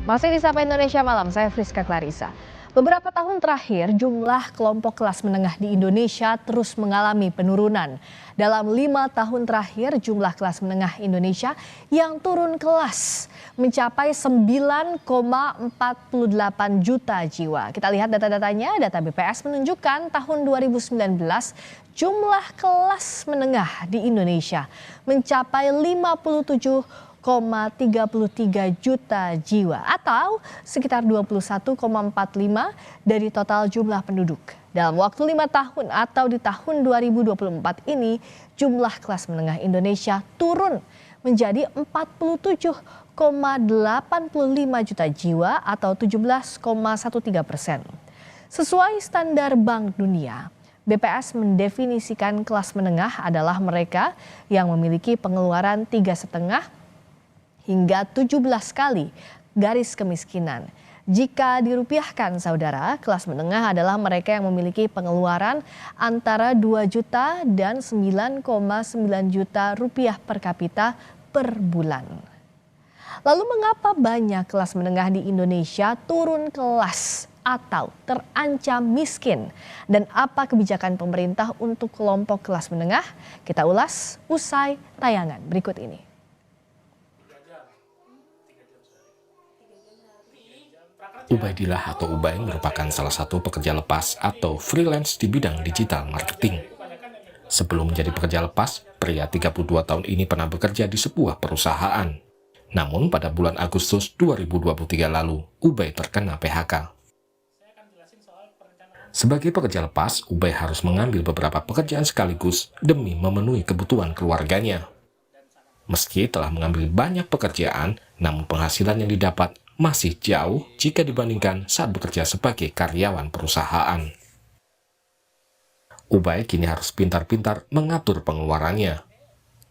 Masih di Sapa Indonesia Malam, saya Friska Clarissa. Beberapa tahun terakhir, jumlah kelompok kelas menengah di Indonesia terus mengalami penurunan. Dalam 5 tahun terakhir, jumlah kelas menengah Indonesia yang turun kelas mencapai 9,48 juta jiwa. Kita lihat data-datanya, data BPS menunjukkan tahun 2019, jumlah kelas menengah di Indonesia mencapai 57,33 juta jiwa atau sekitar 21,45 dari total jumlah penduduk. Dalam waktu 5 tahun atau di tahun 2024 ini, jumlah kelas menengah Indonesia turun menjadi 47,85 juta jiwa atau 17,13%. Sesuai standar Bank Dunia, BPS mendefinisikan kelas menengah adalah mereka yang memiliki pengeluaran 3,5 hingga 17 kali garis kemiskinan. Jika dirupiahkan saudara, kelas menengah adalah mereka yang memiliki pengeluaran antara 2 juta dan 9,9 juta rupiah per kapita per bulan. Lalu mengapa banyak kelas menengah di Indonesia turun kelas atau terancam miskin? Dan apa kebijakan pemerintah untuk kelompok kelas menengah? Kita ulas usai tayangan berikut ini. Ubaidillah atau Ubay merupakan salah satu pekerja lepas atau freelance di bidang digital marketing. Sebelum menjadi pekerja lepas, pria 32 tahun ini pernah bekerja di sebuah perusahaan. Namun pada bulan Agustus 2023 lalu, Ubay terkena PHK. Sebagai pekerja lepas, Ubay harus mengambil beberapa pekerjaan sekaligus demi memenuhi kebutuhan keluarganya. Meski telah mengambil banyak pekerjaan, namun penghasilan yang didapat masih jauh jika dibandingkan saat bekerja sebagai karyawan perusahaan. Ubay kini harus pintar-pintar mengatur pengeluarannya.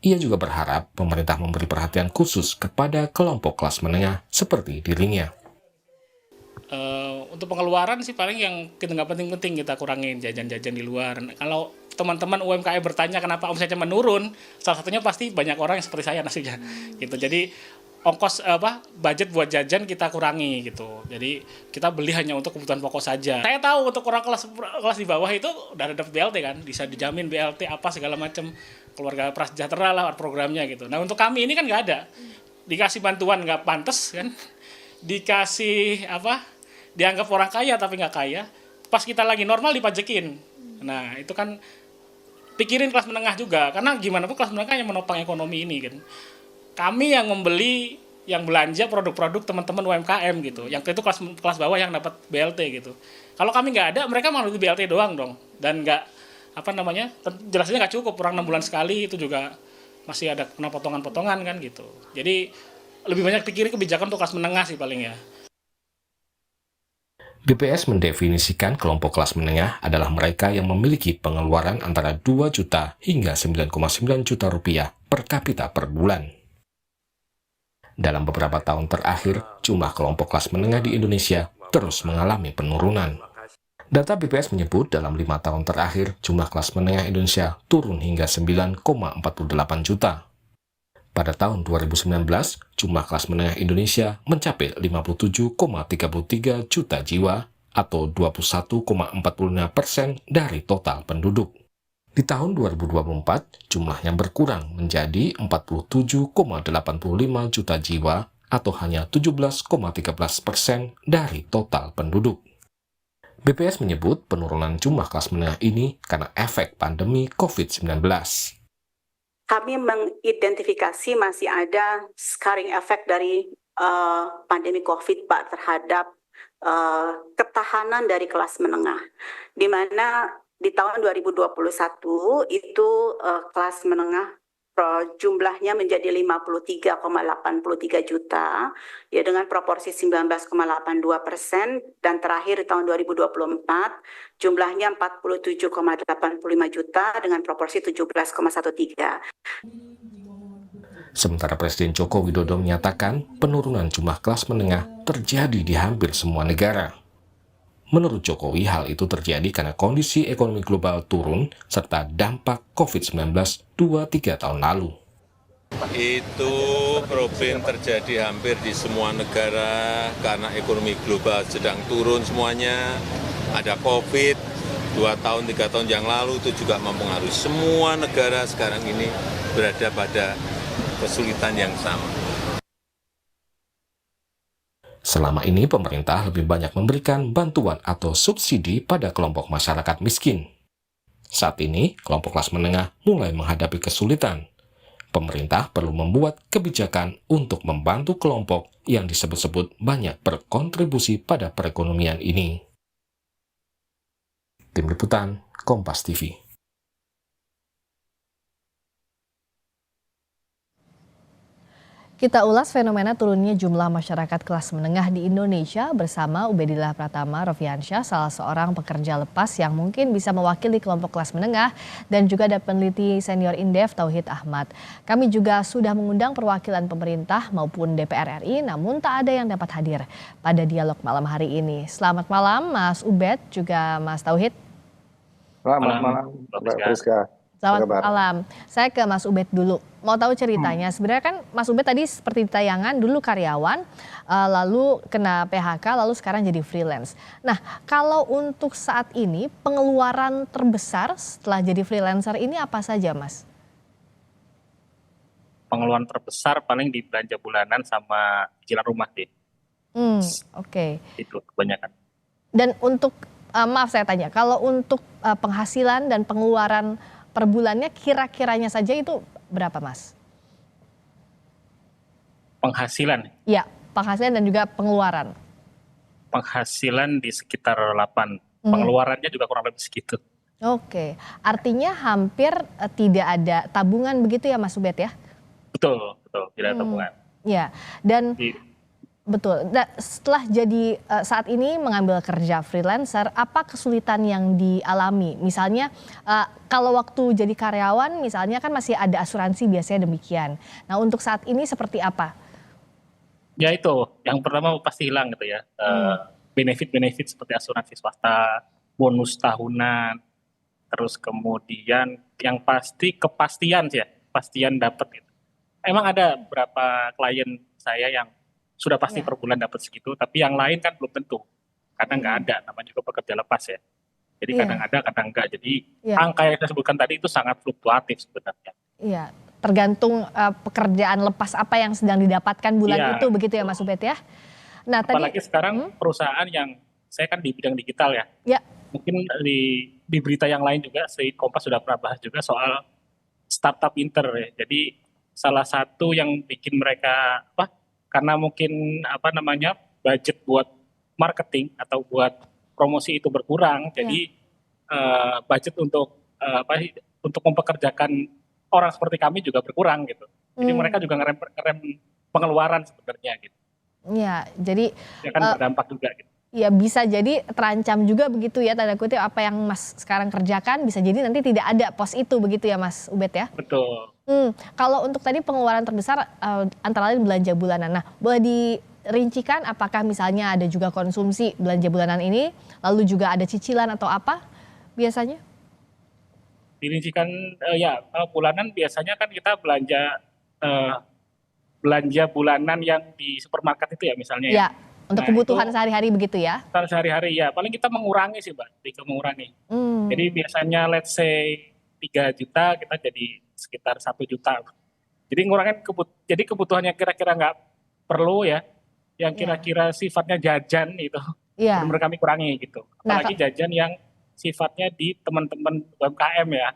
Ia juga berharap pemerintah memberi perhatian khusus kepada kelompok kelas menengah seperti dirinya. Untuk pengeluaran sih paling yang kita nggak penting-penting kita kurangin jajan-jajan di luar. Kalau teman-teman UMKM bertanya kenapa omsetnya menurun, salah satunya pasti banyak orang yang seperti saya nasibnya gitu. Jadi ongkos budget buat jajan kita kurangi gitu. Jadi kita beli hanya untuk kebutuhan pokok saja. Saya tahu untuk orang kelas di bawah itu udah ada BLT kan, bisa dijamin BLT apa segala macam, keluarga prasejahtera lah programnya gitu. Nah untuk kami ini kan nggak ada, dikasih bantuan nggak pantas kan, dikasih dianggap orang kaya tapi nggak kaya. Pas kita lagi normal dipajekin. Nah itu kan pikirin kelas menengah juga, karena gimana pun kelas menengah yang menopang ekonomi ini kan. Kami yang membeli, yang belanja produk-produk teman-teman UMKM gitu. Yang itu kelas bawah yang dapat BLT gitu. Kalau kami nggak ada, mereka malah itu BLT doang dong. Dan nggak, jelasnya nggak cukup. Kurang 6 bulan sekali itu juga masih ada kena potongan-potongan kan gitu. Jadi lebih banyak pikirin kebijakan untuk kelas menengah sih paling ya. BPS mendefinisikan kelompok kelas menengah adalah mereka yang memiliki pengeluaran antara 2 juta hingga 9,9 juta rupiah per kapita per bulan. Dalam beberapa tahun terakhir, jumlah kelompok kelas menengah di Indonesia terus mengalami penurunan. Data BPS menyebut dalam 5 tahun terakhir, jumlah kelas menengah Indonesia turun hingga 9,48 juta. Pada tahun 2019, jumlah kelas menengah Indonesia mencapai 57,33 juta jiwa atau 21,45% dari total penduduk. Di tahun 2024, jumlahnya berkurang menjadi 47,85 juta jiwa atau hanya 17,13% dari total penduduk. BPS menyebut penurunan jumlah kelas menengah ini karena efek pandemi COVID-19. Kami mengidentifikasi masih ada scarring effect dari pandemi COVID, Pak, terhadap ketahanan dari kelas menengah, di mana di tahun 2021 itu kelas menengah jumlahnya menjadi 53,83 juta ya dengan proporsi 19,82%, dan terakhir di tahun 2024 jumlahnya 47,85 juta dengan proporsi 17,13. Sementara Presiden Joko Widodo menyatakan penurunan jumlah kelas menengah terjadi di hampir semua negara. Menurut Jokowi, hal itu terjadi karena kondisi ekonomi global turun serta dampak COVID-19 2-3 tahun lalu. Itu problem terjadi hampir di semua negara karena ekonomi global sedang turun semuanya. Ada COVID 2 tahun, 3 tahun yang lalu itu juga mempengaruhi semua negara sekarang ini berada pada kesulitan yang sama. Selama ini pemerintah lebih banyak memberikan bantuan atau subsidi pada kelompok masyarakat miskin. Saat ini, kelompok kelas menengah mulai menghadapi kesulitan. Pemerintah perlu membuat kebijakan untuk membantu kelompok yang disebut-sebut banyak berkontribusi pada perekonomian ini. Tim Liputan, Kompas TV. Kita ulas fenomena turunnya jumlah masyarakat kelas menengah di Indonesia bersama Ubedillah Pratama Rofiansyah, salah seorang pekerja lepas yang mungkin bisa mewakili kelompok kelas menengah, dan juga ada peneliti senior Indef Tauhid Ahmad. Kami juga sudah mengundang perwakilan pemerintah maupun DPR RI, namun tak ada yang dapat hadir pada dialog malam hari ini. Selamat malam Mas Ubed, juga Mas Tauhid. Selamat malam, Mbak Priska. Selamat malam. Saya ke Mas Ubed dulu. Mau tahu ceritanya. Sebenarnya kan Mas Ubed tadi seperti di tayangan dulu karyawan, lalu kena PHK, lalu sekarang jadi freelance. Nah, kalau untuk saat ini pengeluaran terbesar setelah jadi freelancer ini apa saja, Mas? Pengeluaran terbesar paling di belanja bulanan sama cicilan rumah deh. Oke. Itu kebanyakan. Dan untuk, maaf saya tanya, kalau untuk penghasilan dan pengeluaran per bulannya kira-kiranya saja itu berapa, Mas? Penghasilan? Iya, penghasilan dan juga pengeluaran. Penghasilan di sekitar 8, pengeluarannya juga kurang lebih segitu. Oke, artinya hampir tidak ada tabungan begitu ya Mas Ubed ya? Betul, tidak ada tabungan. Ya, dan betul. Nah, setelah jadi saat ini mengambil kerja freelancer, apa kesulitan yang dialami? Misalnya kalau waktu jadi karyawan misalnya kan masih ada asuransi biasanya demikian. Nah, untuk saat ini seperti apa? Ya itu, yang pertama pasti hilang gitu ya. Benefit-benefit seperti asuransi swasta, bonus tahunan, terus kemudian yang pasti kepastian sih ya, kepastian dapat gitu. Emang ada beberapa klien saya yang sudah pasti per bulan dapat segitu, tapi yang lain kan belum tentu. Kadang nggak ada, namanya juga pekerja lepas ya. Jadi kadang ada, kadang enggak. Jadi angka yang saya sebutkan tadi itu sangat fluktuatif sebenarnya. Iya, tergantung pekerjaan lepas apa yang sedang didapatkan bulan itu begitu ya Mas Ubed ya. Nah, apalagi sekarang perusahaan yang saya kan di bidang digital ya. Ya. Mungkin di berita yang lain juga, Kompas sudah pernah bahas juga soal startup pinter ya. Jadi salah satu yang bikin mereka karena mungkin budget buat marketing atau buat promosi itu berkurang, jadi budget untuk mempekerjakan orang seperti kami juga berkurang gitu. Jadi mereka juga ngerem pengeluaran sebenarnya gitu. Iya, jadi ya kan berdampak juga gitu. Ya bisa jadi terancam juga begitu ya, tanda kutip apa yang Mas sekarang kerjakan bisa jadi nanti tidak ada pos itu begitu ya Mas Ubed ya? Betul. Kalau untuk tadi pengeluaran terbesar antara lain belanja bulanan. Nah, boleh dirincikan apakah misalnya ada juga konsumsi belanja bulanan ini, lalu juga ada cicilan atau apa biasanya? Dirincikan ya, kalau bulanan biasanya kan kita belanja bulanan yang di supermarket itu ya misalnya ya. Untuk kebutuhan sehari-hari begitu ya? Sehari-hari ya, paling kita mengurangi sih Mbak, mengurangi. Jadi biasanya let's say 3 juta, kita jadi sekitar 1 juta. Jadi ngurangin jadi kebutuhannya kira-kira nggak perlu ya, yang kira-kira sifatnya jajan itu, benar-benar kami kurangi gitu. Apalagi jajan yang sifatnya di teman-teman UMKM ya.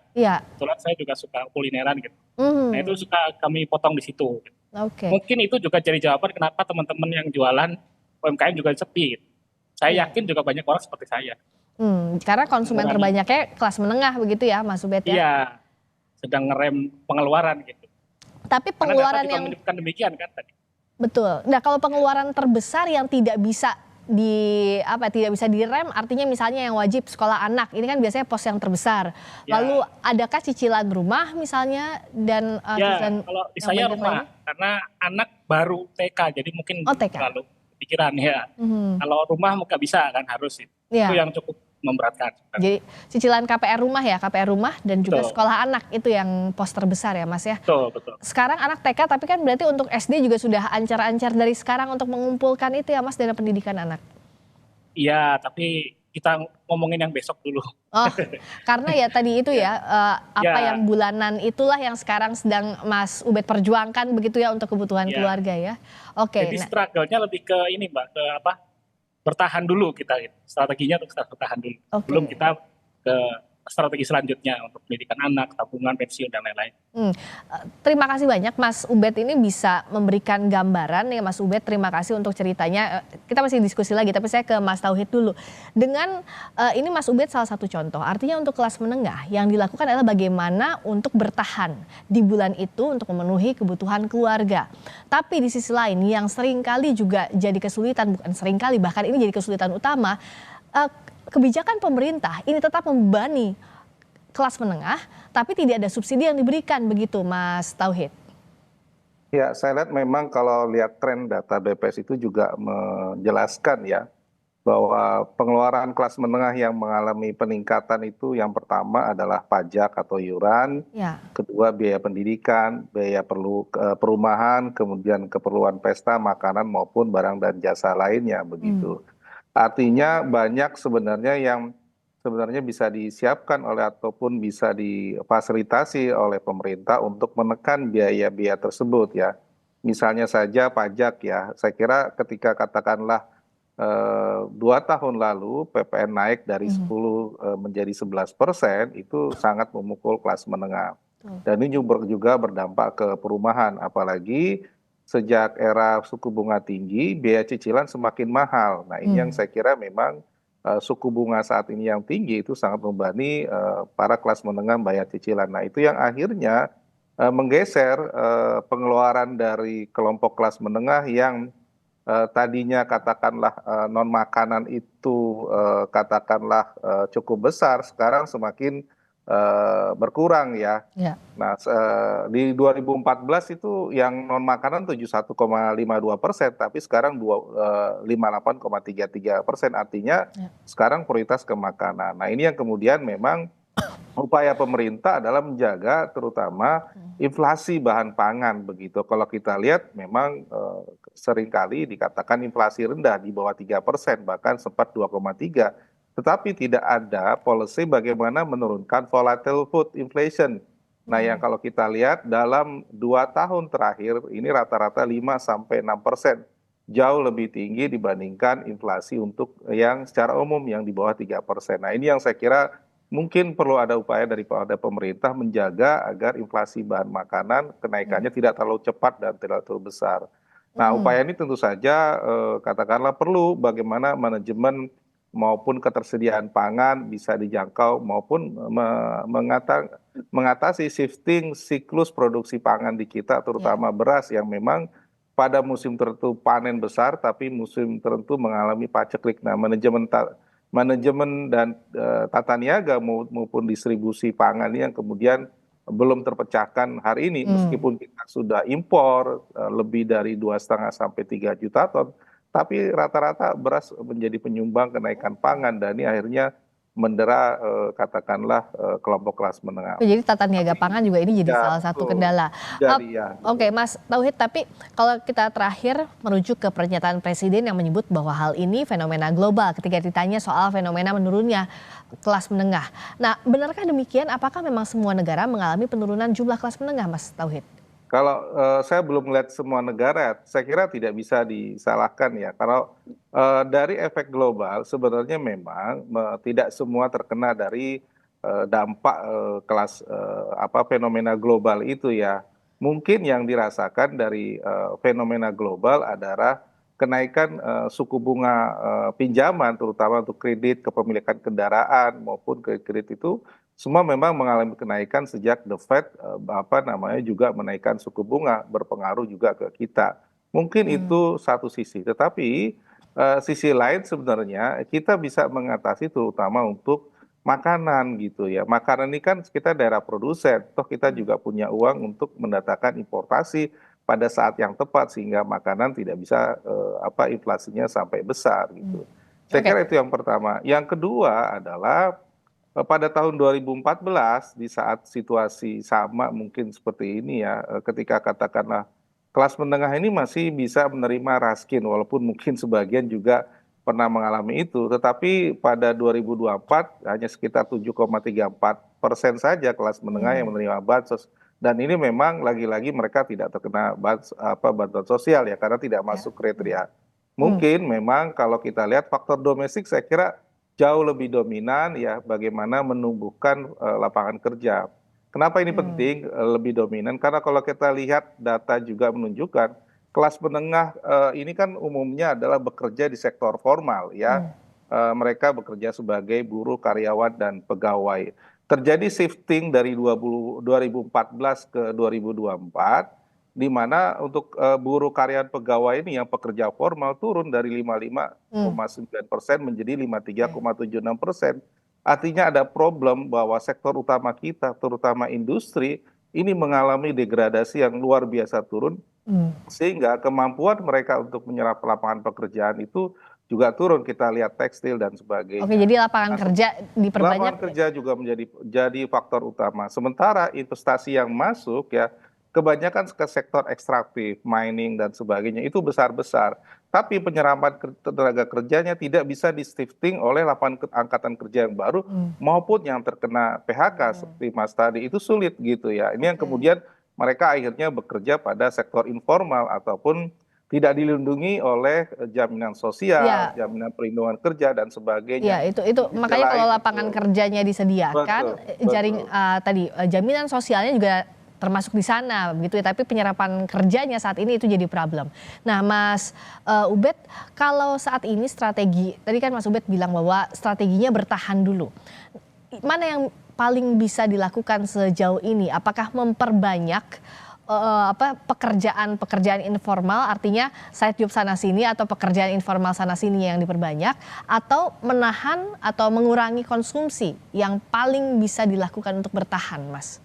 Kebetulan saya juga suka kulineran gitu. Nah itu suka kami potong di situ. Mungkin itu juga jadi jawaban kenapa teman-teman yang jualan UMKM juga sepi. Saya yakin juga banyak orang seperti saya. Karena konsumen terbanyaknya kelas menengah begitu ya Mas Ubed ya? Iya, sedang ngerem pengeluaran gitu. Tapi pengeluaran yang menunjukkan demikian kan tadi. Betul. Nah kalau pengeluaran terbesar yang tidak bisa direm, artinya misalnya yang wajib sekolah anak, ini kan biasanya pos yang terbesar. Lalu adakah cicilan rumah misalnya dan cicilan kalau saya rumah, karena anak baru TK, jadi mungkin terlalu pikiran ya. Kalau rumah nggak bisa kan harus itu yang memberatkan. Jadi cicilan KPR rumah ya, KPR rumah dan juga Betul. sekolah anak itu yang pos terbesar ya Mas ya. Betul. Sekarang anak TK tapi kan berarti untuk SD juga sudah ancar-ancar dari sekarang untuk mengumpulkan itu ya Mas dana pendidikan anak. Iya, tapi kita ngomongin yang besok dulu. Oh, karena ya tadi itu ya apa Ya. yang bulanan itulah yang sekarang sedang Mas Ubed perjuangkan begitu ya untuk kebutuhan Ya. keluarga ya. Oke, Jadi nah, struggle-nya lebih ke ini Mbak, ke apa? Bertahan dulu kita gitu. Strateginya untuk bertahan dulu. Oke. Belum kita ke strategi selanjutnya untuk pendidikan anak, tabungan, pensiun dan lain-lain. Terima kasih banyak Mas Ubed ini bisa memberikan gambaran ya Mas Ubed, terima kasih untuk ceritanya. Kita masih diskusi lagi tapi saya ke Mas Tauhid dulu. Dengan ini Mas Ubed salah satu contoh, artinya untuk kelas menengah yang dilakukan adalah bagaimana untuk bertahan di bulan itu untuk memenuhi kebutuhan keluarga. Tapi di sisi lain yang seringkali juga jadi kesulitan, bukan seringkali bahkan ini jadi kesulitan utama, kebijakan pemerintah ini tetap membebani kelas menengah, tapi tidak ada subsidi yang diberikan begitu, Mas Tauhid. Ya, saya lihat memang kalau lihat tren data BPS itu juga menjelaskan ya bahwa pengeluaran kelas menengah yang mengalami peningkatan itu yang pertama adalah pajak atau iuran, Ya, kedua biaya pendidikan, biaya perumahan, kemudian keperluan pesta, makanan maupun barang dan jasa lainnya begitu. Artinya banyak sebenarnya yang sebenarnya bisa disiapkan oleh ataupun bisa difasilitasi oleh pemerintah untuk menekan biaya-biaya tersebut ya. Misalnya saja pajak ya, saya kira ketika katakanlah 2 tahun lalu PPN naik dari 10 menjadi 11%, itu sangat memukul kelas menengah. Dan ini juga berdampak ke perumahan, apalagi sejak era suku bunga tinggi, biaya cicilan semakin mahal. Nah ini yang saya kira memang suku bunga saat ini yang tinggi itu sangat membebani para kelas menengah bayar cicilan. Nah itu yang akhirnya menggeser pengeluaran dari kelompok kelas menengah yang tadinya katakanlah non makanan itu katakanlah cukup besar, sekarang semakin berkurang ya. ya. Nah, di 2014 itu yang non makanan 71,52%, tapi sekarang 58,33%. Artinya sekarang prioritas ke makanan. Nah, ini yang kemudian memang upaya pemerintah adalah menjaga terutama inflasi bahan pangan begitu. Kalau kita lihat memang seringkali dikatakan inflasi rendah di bawah 3%, bahkan sempat 2,3%. Tetapi tidak ada policy bagaimana menurunkan volatile food inflation. Nah yang kalau kita lihat dalam 2 tahun terakhir ini rata-rata 5-6%. Jauh lebih tinggi dibandingkan inflasi untuk yang secara umum yang di bawah 3%. Nah ini yang saya kira mungkin perlu ada upaya daripada pemerintah menjaga agar inflasi bahan makanan kenaikannya tidak terlalu cepat dan tidak terlalu besar. Nah upaya ini tentu saja katakanlah perlu bagaimana manajemen maupun ketersediaan pangan bisa dijangkau maupun mengatasi shifting siklus produksi pangan di kita terutama beras yang memang pada musim tertentu panen besar tapi musim tertentu mengalami paceklik. Nah manajemen dan tata niaga maupun distribusi pangan yang kemudian belum terpecahkan hari ini meskipun kita sudah impor lebih dari 2,5 sampai 3 juta ton. Tapi rata-rata beras menjadi penyumbang kenaikan pangan dan ini akhirnya mendera katakanlah kelompok kelas menengah. Jadi tata niaga pangan juga ini jadi salah satu kendala. Oke, Mas Tauhid, tapi kalau kita terakhir merujuk ke pernyataan Presiden yang menyebut bahwa hal ini fenomena global ketika ditanya soal fenomena menurunnya kelas menengah. Nah, benarkah demikian? Apakah memang semua negara mengalami penurunan jumlah kelas menengah, Mas Tauhid? Kalau saya belum melihat semua negara, saya kira tidak bisa disalahkan ya. Kalau dari efek global sebenarnya memang tidak semua terkena dari dampak kelas fenomena global itu ya. Mungkin yang dirasakan dari fenomena global adalah kenaikan suku bunga pinjaman terutama untuk kredit kepemilikan kendaraan maupun kredit itu semua memang mengalami kenaikan sejak The Fed juga menaikkan suku bunga berpengaruh juga ke kita. Mungkin itu satu sisi, tetapi sisi lain sebenarnya kita bisa mengatasi terutama untuk makanan gitu ya. Makanan ini kan kita daerah produsen, toh kita juga punya uang untuk mendatangkan importasi pada saat yang tepat sehingga makanan tidak bisa inflasinya sampai besar gitu. Saya Oke. kira itu yang pertama. Yang kedua adalah pada tahun 2014 di saat situasi sama mungkin seperti ini ya, ketika katakanlah kelas menengah ini masih bisa menerima raskin walaupun mungkin sebagian juga pernah mengalami itu, tetapi pada 2024 hanya sekitar 7,34% saja kelas menengah yang Hmm. menerima bansos. Dan ini memang lagi-lagi mereka tidak terkena bantuan sosial ya karena tidak Ya. masuk kriteria. Hmm. Mungkin memang kalau kita lihat faktor domestik saya kira jauh lebih dominan ya bagaimana menumbuhkan lapangan kerja. Kenapa ini Hmm. penting lebih dominan? Karena kalau kita lihat data juga menunjukkan kelas menengah ini kan umumnya adalah bekerja di sektor formal ya. Hmm. Mereka bekerja sebagai buruh, karyawan dan pegawai. Terjadi shifting dari 2014 ke 2024 di mana untuk buruh karyawan pegawai ini yang pekerja formal turun dari Hmm. 55,9% menjadi Oke. 53,76%. Artinya ada problem bahwa sektor utama kita, terutama industri, ini mengalami degradasi yang luar biasa turun, Hmm. sehingga kemampuan mereka untuk menyerap lapangan pekerjaan itu juga turun. Kita lihat tekstil dan Oke, sebagainya. jadi lapangan Nah, kerja diperbanyak. lapangan kerja juga jadi faktor utama. Sementara investasi yang masuk ya kebanyakan ke sektor ekstraktif, mining dan sebagainya itu besar-besar. Tapi penyerapan tenaga kerjanya tidak bisa di-shifting oleh lapangan angkatan kerja yang baru Hmm. maupun yang terkena PHK Hmm. seperti Mas tadi itu sulit gitu ya. Ini yang Oke. kemudian mereka akhirnya bekerja pada sektor informal ataupun tidak dilindungi oleh jaminan sosial, Ya, jaminan perlindungan kerja dan ya, sebagainya. itu Di sisi makanya kalau lain lapangan kerjanya disediakan, betul, betul. jaminan sosialnya juga termasuk di sana begitu ya, tapi penyerapan kerjanya saat ini itu jadi problem. Nah, Mas Ubed, kalau saat ini strategi, tadi kan Mas Ubed bilang bahwa strateginya bertahan dulu. Mana yang paling bisa dilakukan sejauh ini? Apakah memperbanyak pekerjaan informal, artinya side job sana sini atau pekerjaan informal sana sini yang diperbanyak, atau menahan atau mengurangi konsumsi yang paling bisa dilakukan untuk bertahan, Mas?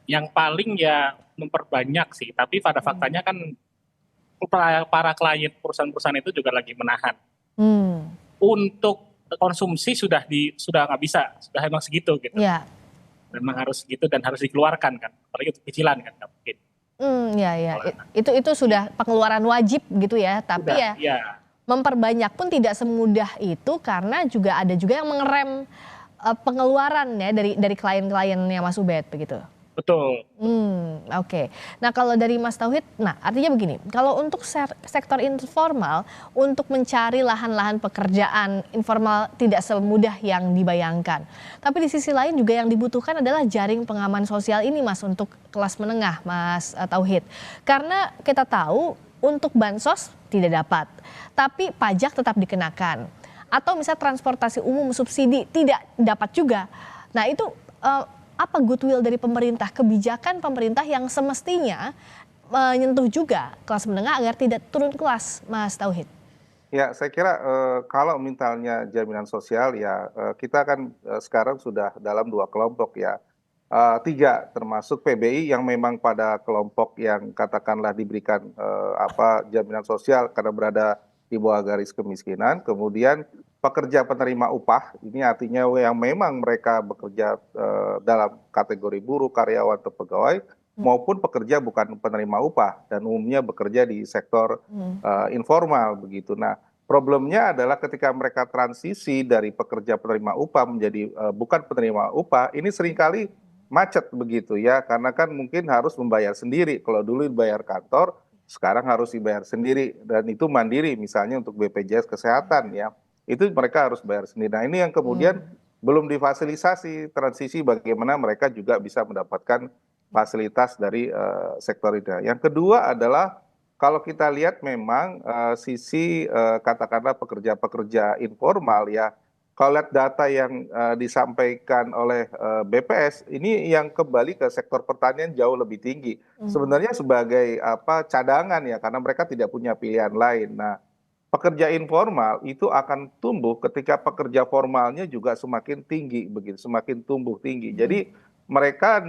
Yang paling ya memperbanyak sih, tapi pada faktanya kan para klien perusahaan-perusahaan itu juga lagi menahan. Hmm. Untuk konsumsi sudah nggak bisa, sudah emang segitu gitu. Ya. Memang harus gitu dan harus dikeluarkan kan, apalagi untuk cicilan kan nggak mungkin. Ya. Itu sudah pengeluaran wajib gitu ya, tapi Udah, ya ya memperbanyak pun tidak semudah itu karena ada juga yang mengerem pengeluaran ya dari klien-kliennya Mas Ubed begitu. betul. Oke. Nah, kalau dari Mas Tauhid, artinya begini, kalau untuk sektor informal, untuk mencari lahan-lahan pekerjaan informal tidak semudah yang dibayangkan. Tapi di sisi lain juga yang dibutuhkan adalah jaring pengaman sosial ini, Mas, untuk kelas menengah, Mas Tauhid. Karena kita tahu untuk bansos tidak dapat, tapi pajak tetap dikenakan. Atau misalnya transportasi umum subsidi tidak dapat juga. Nah, itu apa goodwill dari pemerintah, kebijakan pemerintah yang semestinya menyentuh juga kelas menengah agar tidak turun kelas, Mas Tauhid? Ya, saya kira kalau misalnya jaminan sosial ya kita kan sekarang sudah dalam dua kelompok ya. Tiga termasuk PBI yang memang pada kelompok yang katakanlah diberikan jaminan sosial karena berada di bawah garis kemiskinan. Kemudian pekerja penerima upah, ini artinya yang memang mereka bekerja dalam kategori buruh, karyawan atau pegawai, maupun pekerja bukan penerima upah dan umumnya bekerja di sektor informal begitu. Nah, problemnya adalah ketika mereka transisi dari pekerja penerima upah menjadi bukan penerima upah, ini seringkali macet begitu ya, karena kan mungkin harus membayar sendiri. Kalau dulu dibayar kantor, sekarang harus dibayar sendiri dan itu mandiri, misalnya untuk BPJS Kesehatan ya, itu mereka harus bayar sendiri. Nah, ini yang kemudian belum difasilitasi transisi bagaimana mereka juga bisa mendapatkan fasilitas dari sektor itu. Yang kedua adalah kalau kita lihat memang sisi katakanlah pekerja-pekerja informal ya, kalau lihat data yang disampaikan oleh BPS, ini yang kembali ke sektor pertanian jauh lebih tinggi. Sebenarnya sebagai cadangan ya, karena mereka tidak punya pilihan lain. Nah, pekerja informal itu akan tumbuh ketika pekerja formalnya juga semakin tinggi, begitu, semakin tumbuh tinggi. Jadi mereka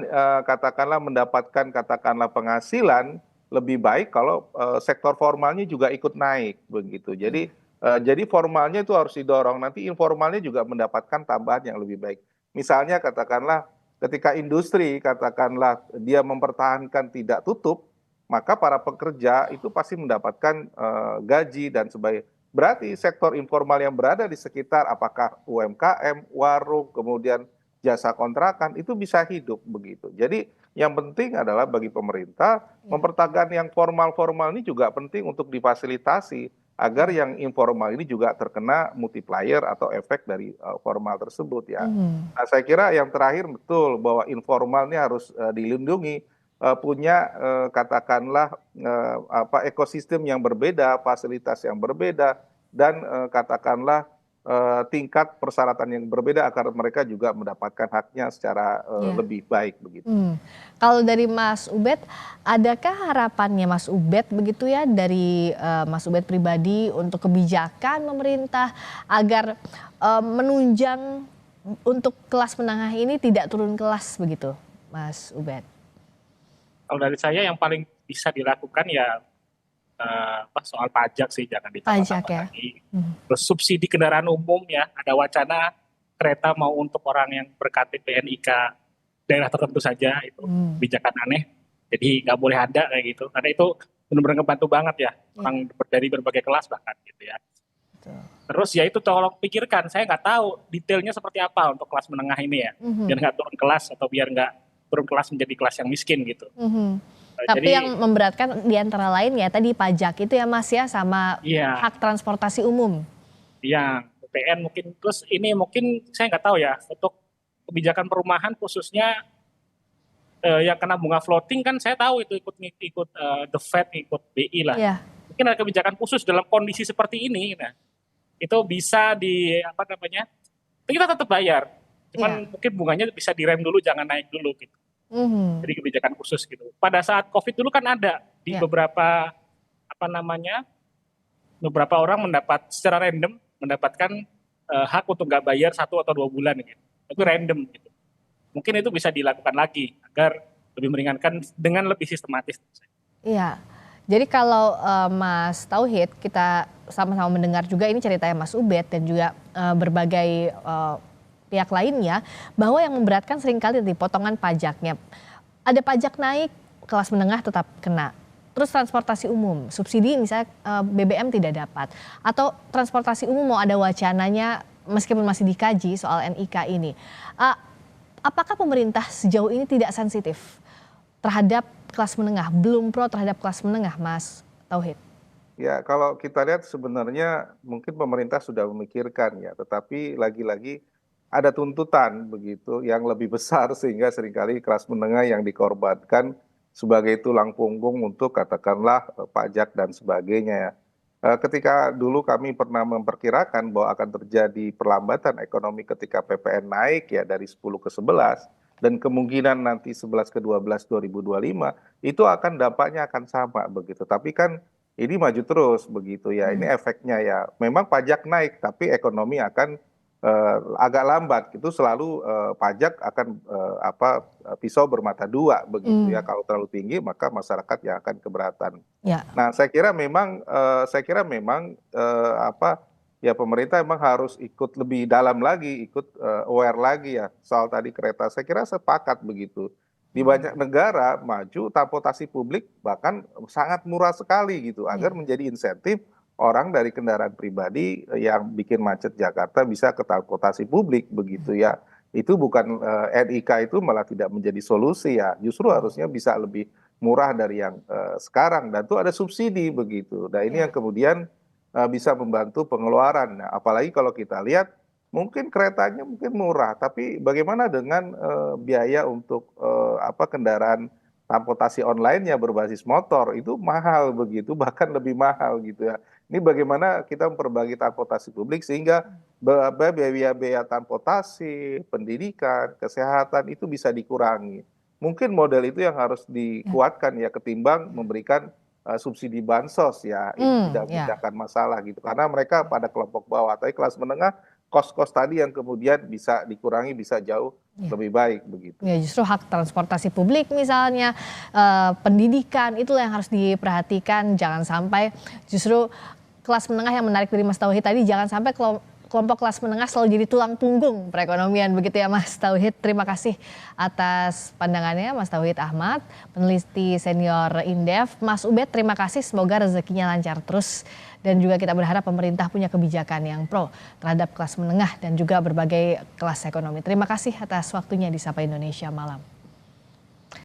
katakanlah mendapatkan katakanlah penghasilan lebih baik kalau sektor formalnya juga ikut naik, begitu. Jadi Jadi formalnya itu harus didorong, nanti informalnya juga mendapatkan tambahan yang lebih baik. Misalnya katakanlah ketika industri katakanlah dia mempertahankan tidak tutup, maka para pekerja itu pasti mendapatkan gaji dan sebagainya. Berarti sektor informal yang berada di sekitar apakah UMKM, warung, kemudian jasa kontrakan itu bisa hidup begitu. Jadi yang penting adalah bagi pemerintah mempertahankan yang formal-formal ini juga penting untuk difasilitasi agar yang informal ini juga terkena multiplier atau efek dari formal tersebut ya. Nah, saya kira yang terakhir betul bahwa informal ini harus dilindungi, punya katakanlah ekosistem yang berbeda, fasilitas yang berbeda, dan katakanlah tingkat persyaratan yang berbeda agar mereka juga mendapatkan haknya secara lebih baik begitu. Kalau dari Mas Ubed, adakah harapannya Mas Ubed begitu ya dari Mas Ubed pribadi untuk kebijakan pemerintah agar menunjang untuk kelas menengah ini tidak turun kelas begitu, Mas Ubed? Kalau dari saya yang paling bisa dilakukan ya soal pajak sih, jangan ditambah-tambah Pajak ya. lagi. Terus subsidi kendaraan umum ya, ada wacana kereta mau untuk orang yang berKTP NIK daerah tertentu saja, itu kebijakan aneh. Jadi nggak boleh ada kayak gitu, karena itu benar-benar ngebantu banget ya, orang dari berbagai kelas bahkan gitu ya. Terus ya itu tolong pikirkan, saya nggak tahu detailnya seperti apa untuk kelas menengah ini ya, biar nggak turun kelas atau biar nggak turun kelas menjadi kelas yang miskin gitu. Tapi yang memberatkan di antara lain ya tadi pajak itu ya Mas ya, sama hak transportasi umum. Iya, PPN mungkin. Terus ini mungkin saya nggak tahu ya, untuk kebijakan perumahan khususnya yang kena bunga floating kan saya tahu itu ikut The Fed, ikut BI lah. Iya. Mungkin ada kebijakan khusus dalam kondisi seperti ini, nah itu bisa kita tetap bayar. Cuman mungkin bunganya bisa direm dulu, jangan naik dulu gitu. Jadi kebijakan khusus gitu. Pada saat COVID dulu kan ada di beberapa beberapa orang secara random mendapatkan hak untuk nggak bayar 1 atau 2 bulan gitu. Itu random gitu. Mungkin itu bisa dilakukan lagi agar lebih meringankan dengan lebih sistematis. Iya. Jadi kalau Mas Tauhid, kita sama-sama mendengar juga ini ceritanya Mas Ubed dan juga berbagai pihak lainnya, bahwa yang memberatkan seringkali di potongan pajaknya. Ada pajak naik, kelas menengah tetap kena. Terus transportasi umum, subsidi misalnya BBM tidak dapat. Atau transportasi umum mau ada wacananya meskipun masih dikaji soal NIK ini. Apakah pemerintah sejauh ini tidak sensitif terhadap kelas menengah, belum pro terhadap kelas menengah, Mas Tauhid? Ya, kalau kita lihat sebenarnya mungkin pemerintah sudah memikirkan ya, tetapi lagi-lagi ada tuntutan begitu yang lebih besar sehingga seringkali kelas menengah yang dikorbankan sebagai tulang punggung untuk katakanlah pajak dan sebagainya ya. Ketika dulu kami pernah memperkirakan bahwa akan terjadi perlambatan ekonomi ketika PPN naik ya dari 10 ke 11 dan kemungkinan nanti 11 ke 12 2025 itu akan dampaknya akan sama begitu. Tapi kan ini maju terus begitu ya. Ini efeknya ya. Memang pajak naik tapi ekonomi akan agak lambat. Itu selalu pajak akan pisau bermata dua begitu ya. Kalau terlalu tinggi maka masyarakat yang akan keberatan. Nah, saya kira memang ya pemerintah memang harus ikut lebih dalam lagi, ikut aware lagi ya soal tadi kereta. Saya kira sepakat begitu. Di banyak negara maju transportasi publik bahkan sangat murah sekali gitu agar menjadi insentif orang dari kendaraan pribadi yang bikin macet Jakarta bisa ke transportasi publik begitu ya. Itu bukan NIK itu malah tidak menjadi solusi ya. Justru harusnya bisa lebih murah dari yang sekarang dan itu ada subsidi begitu. Nah ini yang kemudian bisa membantu pengeluaran. Nah, apalagi kalau kita lihat mungkin keretanya mungkin murah, tapi bagaimana dengan biaya untuk kendaraan transportasi online-nya berbasis motor itu mahal begitu, bahkan lebih mahal gitu ya. Ini bagaimana kita memperbaiki transportasi publik sehingga biaya transportasi, pendidikan, kesehatan itu bisa dikurangi. Mungkin model itu yang harus dikuatkan ya ketimbang memberikan subsidi bansos ya, itu tidak akan masalah gitu. Karena mereka pada kelompok bawah, tapi kelas menengah kos-kos tadi yang kemudian bisa dikurangi bisa jauh lebih baik begitu. Ya justru hak transportasi publik misalnya, pendidikan itulah yang harus diperhatikan, jangan sampai justru kelas menengah yang menarik dari Mas Tauhid tadi, jangan sampai kelompok kelas menengah selalu jadi tulang punggung perekonomian, begitu ya Mas Tauhid. Terima kasih atas pandangannya Mas Tauhid Ahmad, peneliti senior Indef. Mas Ubed, terima kasih, semoga rezekinya lancar terus. Dan juga kita berharap pemerintah punya kebijakan yang pro terhadap kelas menengah dan juga berbagai kelas ekonomi. Terima kasih atas waktunya di Sapa Indonesia Malam.